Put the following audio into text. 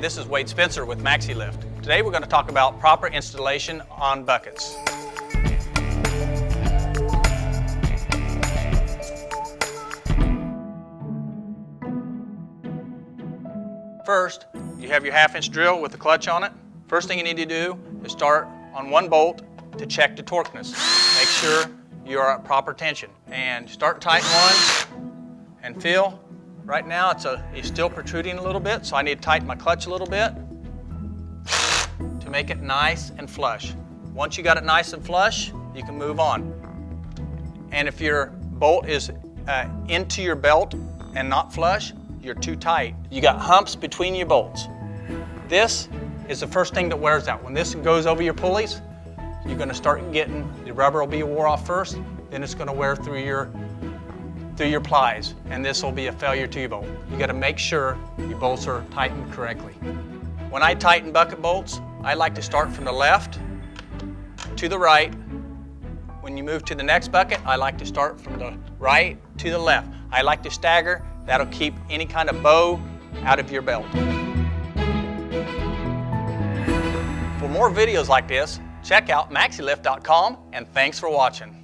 This is Wade Spencer with Maxi Lift. Today we're going to talk about proper installation on buckets. First, you have your 1/2 inch drill with the clutch on it. First thing you need to do is start on one bolt to check the torqueness. Make sure you are at proper tension. And start tighten one and feel. Right now it's still protruding a little bit, so I need to tighten my clutch a little bit to make it nice and flush. Once you got it nice and flush, you can move on. And if your bolt is into your belt and not flush, you're too tight. You got humps between your bolts. This is the first thing that wears out. When this goes over your pulleys, you're going to start getting, the rubber will be wore off first, then it's going to wear through your plies, and this will be a failure to your bolt. You got to make sure your bolts are tightened correctly. When I tighten bucket bolts, I like to start from the left to the right. When you move to the next bucket, I like to start from the right to the left. I like to stagger. That'll keep any kind of bow out of your belt. For more videos like this, check out maxilift.com, and thanks for watching.